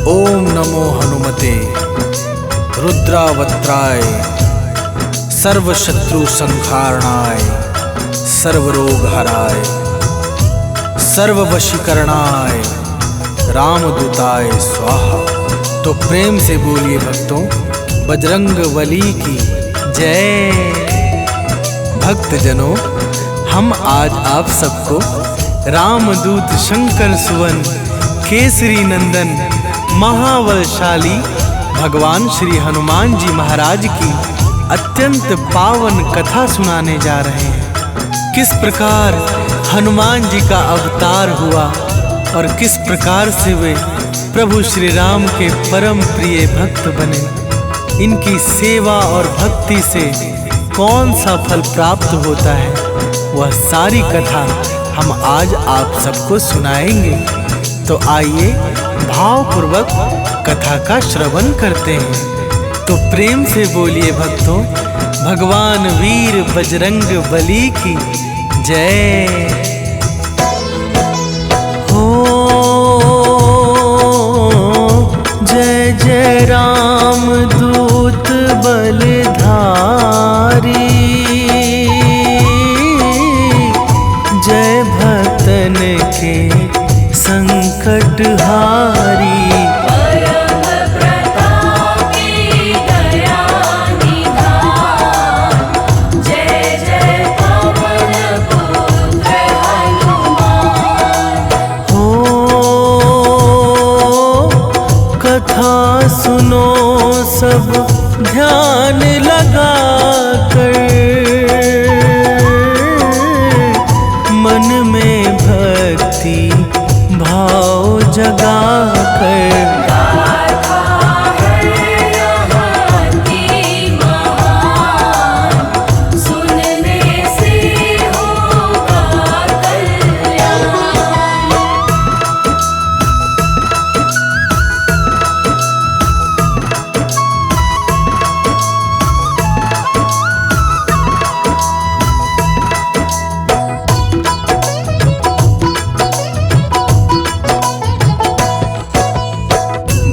ओम नमो हनुमते रुद्रावत्राय सर्वशत्रु संहारणाय सर्वरोग हराय सर्ववशीकरणाय रामदूताय स्वाहा। तो प्रेम से बोलिए भक्तों, बजरंग बली की जय। भक्तजनों, हम आज आप सबको रामदूत शंकर सुवन केसरी नंदन महाबलशाली भगवान श्री हनुमान जी महाराज की अत्यंत पावन कथा सुनाने जा रहे हैं। किस प्रकार हनुमान जी का अवतार हुआ और किस प्रकार से वे प्रभु श्री राम के परम प्रिय भक्त बने, इनकी सेवा और भक्ति से कौन सा फल प्राप्त होता है, वह सारी कथा हम आज आप सबको सुनाएंगे। तो आइए भावपूर्वक कथा का श्रवण करते हैं। तो प्रेम से बोलिए भक्तों, भगवान वीर बजरंग बली की जय। जय जय राम दूत बलधारी, जय भक्तन के संकट हारी। सुनो सब ध्यान लगा कर, मन में भक्ति भाव जगा कर।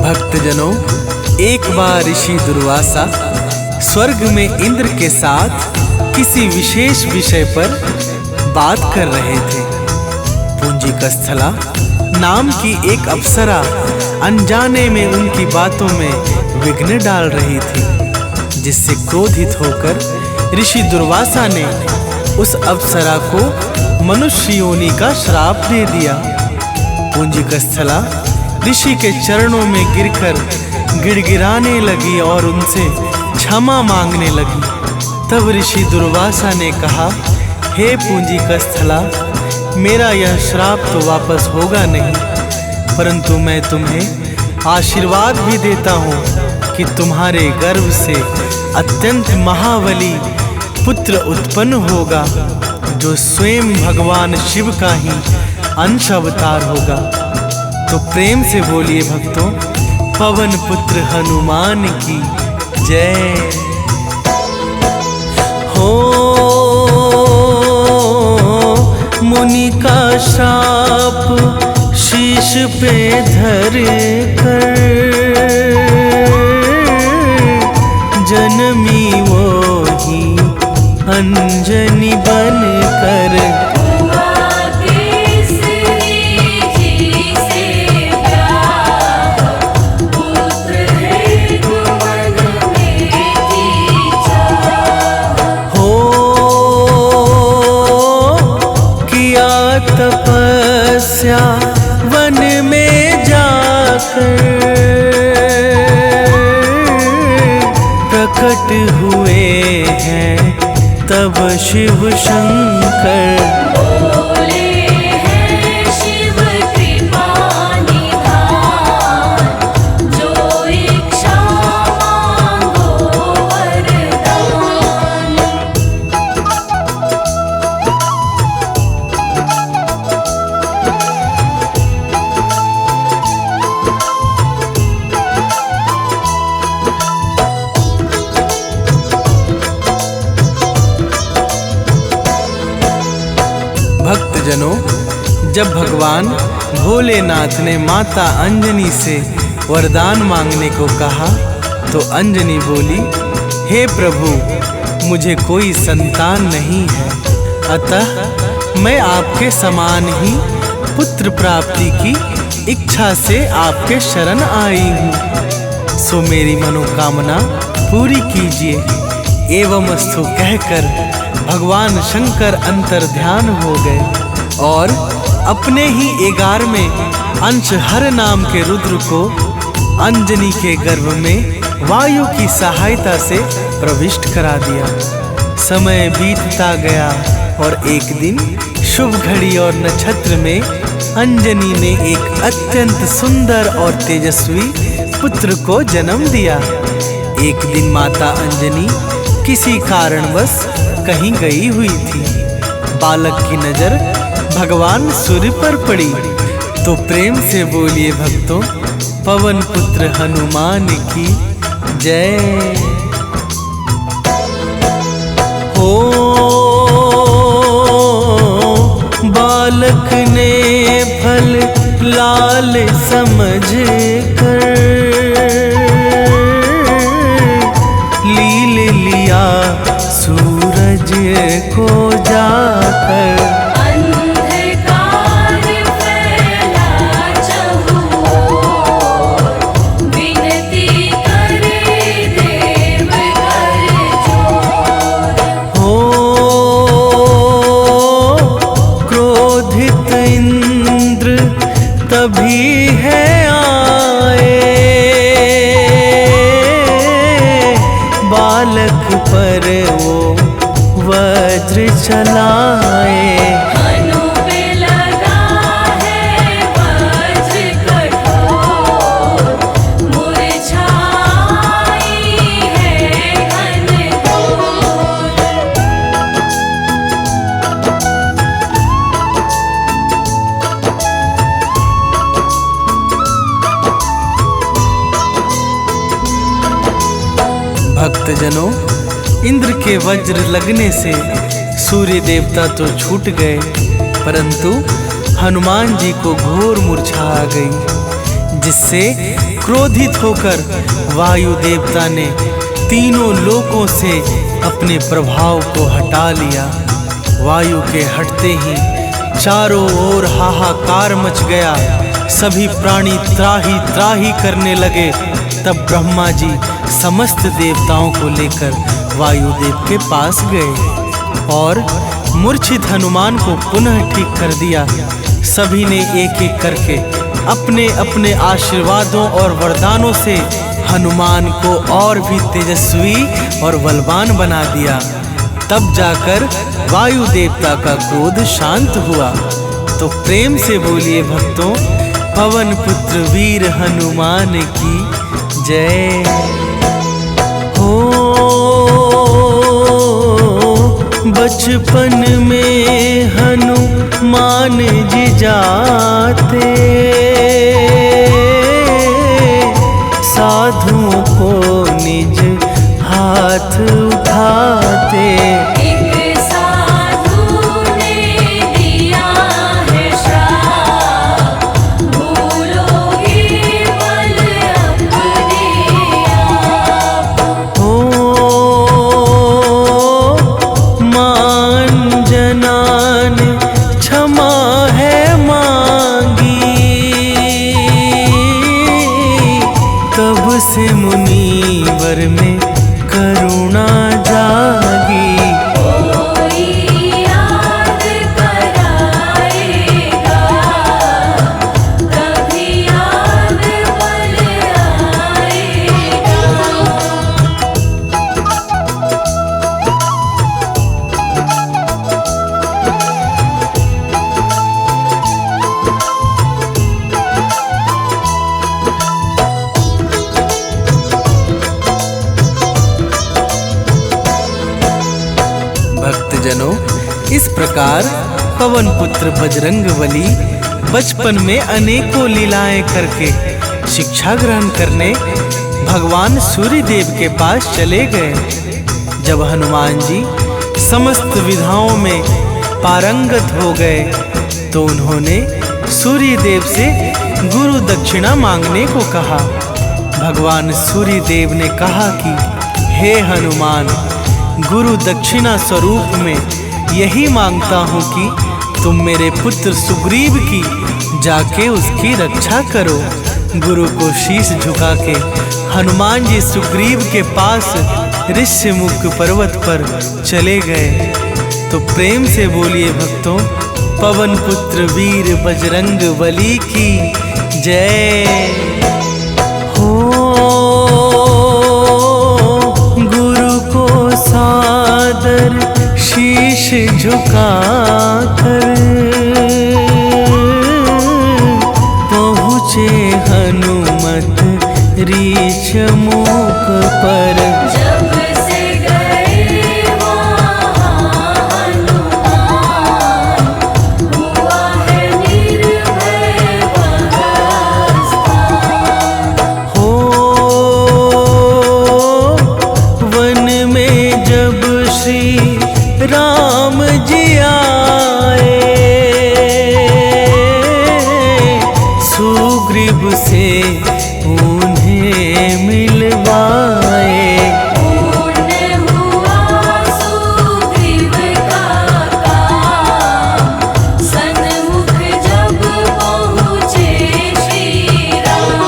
भक्तजनों, एक बार ऋषि दुर्वासा स्वर्ग में इंद्र के साथ किसी विशेष विषय पर बात कर रहे थे। पुंजिकस्थला नाम की एक अप्सरा अनजाने में उनकी बातों में विघ्न डाल रही थी, जिससे क्रोधित होकर ऋषि दुर्वासा ने उस अप्सरा को मनुष्य योनि का श्राप दे दिया। पुंजिकस्थला ऋषि के चरणों में गिरकर गिड़गिड़ाने लगी और उनसे क्षमा मांगने लगी। तब ऋषि दुर्वासा ने कहा, हे पुंजिकस्थला, मेरा यह श्राप तो वापस होगा नहीं, परंतु मैं तुम्हें आशीर्वाद भी देता हूँ कि तुम्हारे गर्भ से अत्यंत महाबली पुत्र उत्पन्न होगा, जो स्वयं भगवान शिव का ही अंश अवतार होगा। तो प्रेम से बोलिए भक्तों, पवन पुत्र हनुमान की जय हो। मुनि का श्राप शीश पे धर कर, जन्मी वो ही अंजनी बन कर। तपस्या वन में जाकर प्रकट हुए हैं तब शिव शंकर। भक्तजनों, जब भगवान भोलेनाथ ने माता अंजनी से वरदान मांगने को कहा तो अंजनी बोली, हे प्रभु, मुझे कोई संतान नहीं है, अतः मैं आपके समान ही पुत्र प्राप्ति की इच्छा से आपके शरण आई हूँ। सो मेरी मनोकामना पूरी कीजिए। एवमस्तु कहकर भगवान शंकर अंतर्ध्यान हो गए और अपने ही 11वें अंशहर नाम के रुद्र को अंजनी के गर्भ में वायु की सहायता से प्रविष्ट करा दिया। समय बीतता गया और एक दिन शुभ घड़ी और नक्षत्र में अंजनी ने एक अत्यंत सुंदर और तेजस्वी पुत्र को जन्म दिया। एक दिन माता अंजनी किसी कारणवश कहीं गई हुई थी। बालक की नजर भगवान सूर्य पर पड़ी तो प्रेम से बोलिए भक्तों, पवन पुत्र हनुमान की जय हो। बालक ने फल लाल समझ कर लील लिया सूरज को जाकर। अंधकार फैला चहुओर, विनती करे देव कर जोर। हो क्रोधित इंद्र तभी है आए, बालक पर वो वज्र चलाए। हनु पे लगा है वज्र कठोर, मुरझाई है घनघोर। भक्तजनों, इंद्र के वज्र लगने से सूर्य देवता तो छूट गए, परंतु हनुमान जी को घोर मूर्छा आ गई, जिससे क्रोधित होकर वायु देवता ने तीनों लोकों से अपने प्रभाव को हटा लिया। वायु के हटते ही चारों ओर हाहाकार मच गया। सभी प्राणी त्राही त्राही करने लगे। तब ब्रह्मा जी समस्त देवताओं को लेकर वायुदेव के पास गए और मूर्छित हनुमान को पुनः ठीक कर दिया। सभी ने एक एक करके अपने अपने आशीर्वादों और वरदानों से हनुमान को और भी तेजस्वी और बलवान बना दिया। तब जाकर वायु देवता का क्रोध शांत हुआ। तो प्रेम से बोलिए भक्तों, पवन पुत्र वीर हनुमान की जय हो। बचपन में हनुमान जी जाते, साधुओं को निज हाथ उठाते। एक साधु ने दिया है श्राप, भूलोगे बल अपने आप। हो मान जनान क्षमा है मांगी, तब से मुनीवर में करुणा जागी। कोई याद कराएगा, कभी याद बल आएगा। भक्तजनों, इस प्रकार पवन पुत्र बजरंगबली बचपन में अनेकों लीलाएं करके शिक्षा ग्रहण करने भगवान सूर्य देव के पास चले गए। जब हनुमान जी समस्त विधाओं में पारंगत हो गए तो उन्होंने सूर्य देव से गुरु दक्षिणा मांगने को कहा। भगवान सूर्य देव ने कहा कि हे हनुमान, गुरु दक्षिणा स्वरूप में यही मांगता हूँ कि तुम मेरे पुत्र सुग्रीव की जाके उसकी रक्षा करो। गुरु को शीश झुका के हनुमान जी सुग्रीव के पास ऋष्यमुख पर्वत पर चले गए। तो प्रेम से बोलिए भक्तों, पवन पुत्र वीर बजरंग बली की जय हो। गुरु को सादर शीश झुकाकर पहुँचे हनुमत रीछ मुख पर। जब से गए वहाँ हनुमान, हुआ है निर्भय वह स्थान। हो वन में जब श्री राम जी आए, सुग्रीव से उन्हें मिलवाए। पूर्ण हुआ सुग्रीव का काम, सन्मुख जब पहुँचे श्री राम।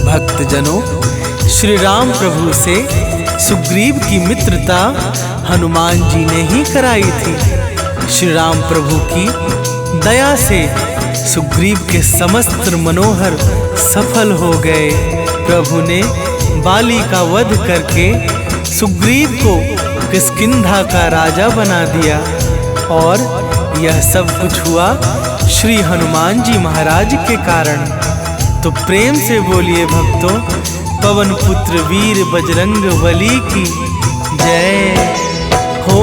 भक्तजनों, श्री राम प्रभु से सुग्रीव की मित्रता हनुमान जी ने ही कराई थी। श्री राम प्रभु की दया से सुग्रीव के समस्त मनोहर सफल हो गए। प्रभु ने बाली का वध करके सुग्रीव को किष्किंधा का राजा बना दिया। और यह सब कुछ हुआ श्री हनुमान जी महाराज के कारण। तो प्रेम से बोलिए भक्तों, पवन पुत्र वीर बजरंग बली की जय हो।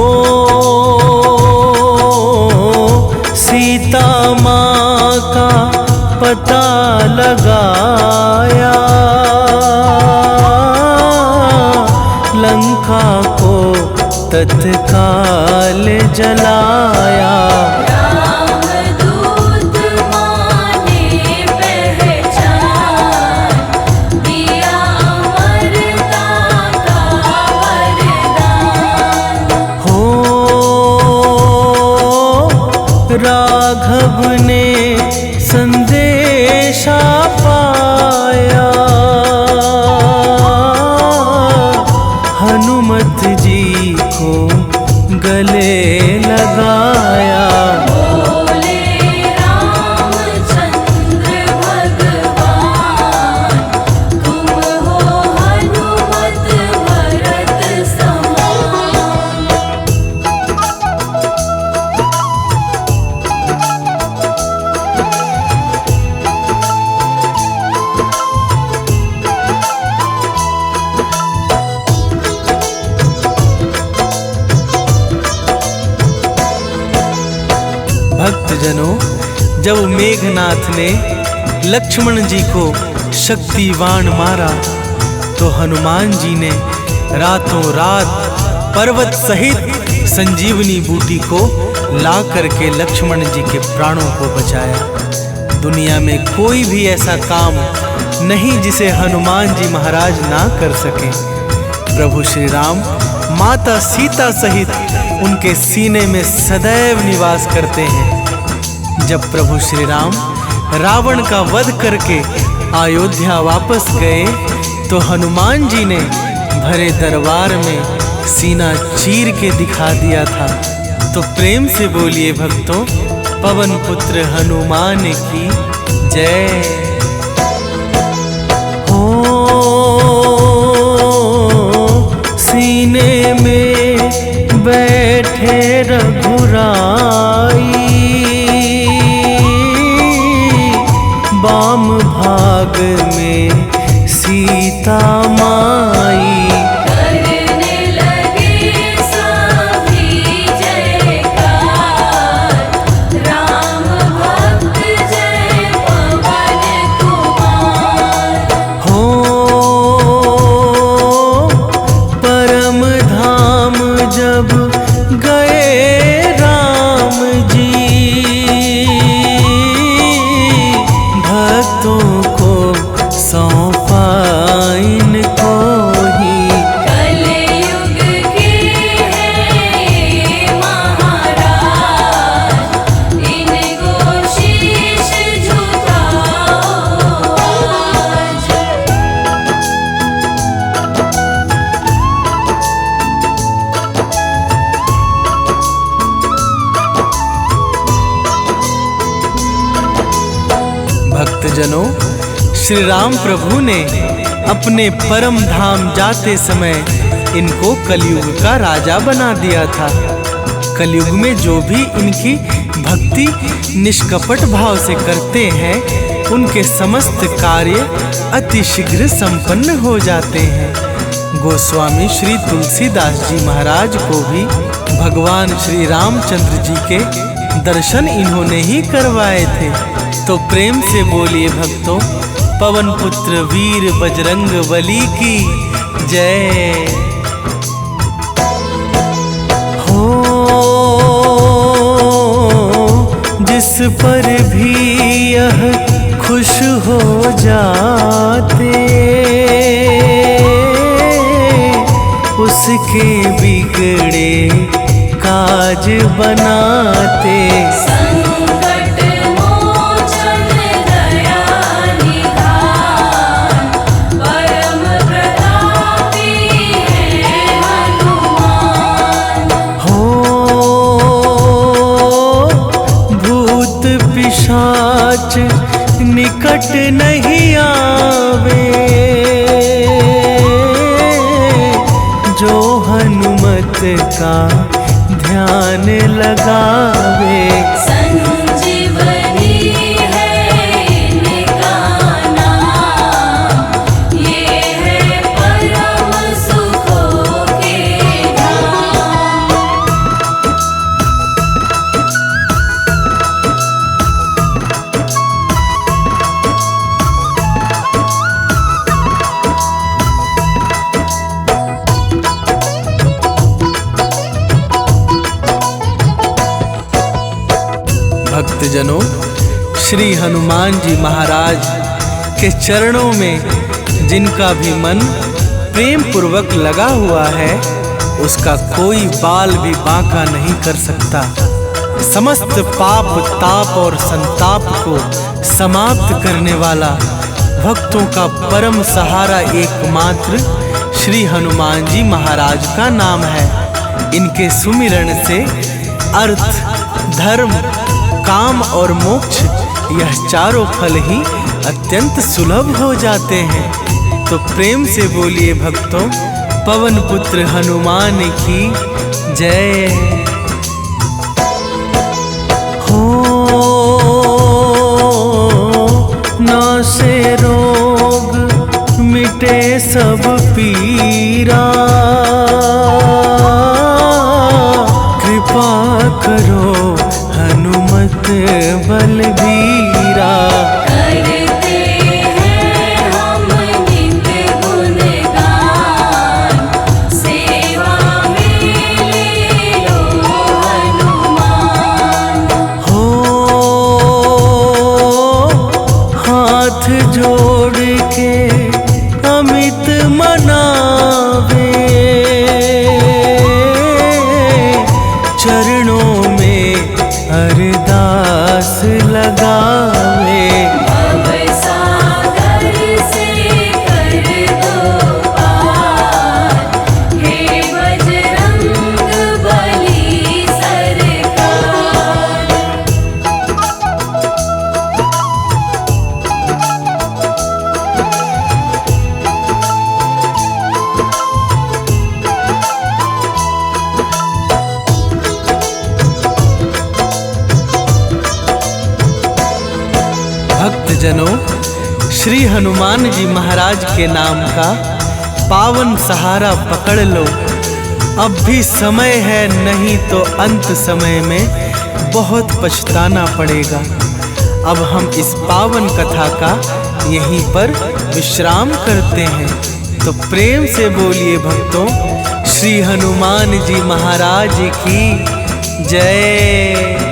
सीता माँ का पता लगाया, लंका को तत्काल जलाया। रामदूत माने पहचान, दिया अमरता का वरदान। हो राघव ने संदेशा पाया, हनुमत जी को गले लगाया। बोले रामचंद्र भगवान, तुम हो हनुमत भरत समान। भक्तजनों, जब मेघनाथ ने लक्ष्मण जी को शक्तिवान मारा, तो हनुमान जी ने रातों रात पर्वत सहित संजीवनी बूटी को ला करके लक्ष्मण जी के प्राणों को बचाया। दुनिया में कोई भी ऐसा काम नहीं जिसे हनुमान जी महाराज ना कर सके। प्रभु श्री राम माता सीता सहित उनके सीने में सदैव निवास करते हैं। जब प्रभु श्री राम रावण का वध करके अयोध्या वापस गए, तो हनुमान जी ने भरे दरबार में सीना चीर के दिखा दिया था। तो प्रेम से बोलिए भक्तों, पवन पुत्र हनुमान की जय हो। सीने में बैठे रघुराई, वाम भाग में सीता माई। करने लगे सभी जयकार, भक्तजनों, श्री राम प्रभु ने अपने परम धाम जाते समय इनको कलयुग का राजा बना दिया था। कलयुग में जो भी इनकी भक्ति निष्कपट भाव से करते हैं, उनके समस्त कार्य अति शीघ्र संपन्न हो जाते हैं। गोस्वामी श्री तुलसीदास जी महाराज को भी भगवान श्री रामचंद्र जी के दर्शन इन्होंने ही करवाए थे। तो प्रेम से बोलिए भक्तों, पवन पुत्र वीर बजरंग बली की जय हो। जिस पर भी यह खुश हो जाते, उसके बिगड़े काज बनाते। संकट मोचन दया निधान, परम प्रतापी है हनुमान। हो भूत पिशाच निकट नहीं आवे, जो हनुमत का ध्यान लगावे। संजीवनी है इनका नाम, ये है परम सुखों के धाम। भक्तजनों, श्री हनुमान जी महाराज के चरणों में जिनका भी मन प्रेम पूर्वक लगा हुआ है, उसका कोई बाल भी बांका नहीं कर सकता। समस्त पाप ताप और संताप को समाप्त करने वाला भक्तों का परम सहारा एकमात्र श्री हनुमान जी महाराज का नाम है। इनके सुमिरण से अर्थ, धर्म, काम और मोक्ष, यह चारों फल ही अत्यंत सुलभ हो जाते हैं। तो प्रेम से बोलिए भक्तों, पवन पुत्र हनुमान की जय हो। नासे रोग मिटे सब पीरा, कृपा करो हनुमत बलबीरा। करते हैं हम नित्य गुणगान, सेवा में ले लो हनुमान। हो हाथ जोड़ के अमित मनावे, चरणों में अरदास लगावे। भवसागर से कर दो पार, हे बजरंग बली सरकार। भक्तजनों, श्री हनुमान जी महाराज के नाम का पावन सहारा पकड़ लो। अब भी समय है, नहीं तो अंत समय में बहुत पछताना पड़ेगा। अब हम इस पावन कथा का यहीं पर विश्राम करते हैं। तो प्रेम से बोलिए भक्तों, श्री हनुमान जी महाराज की जय।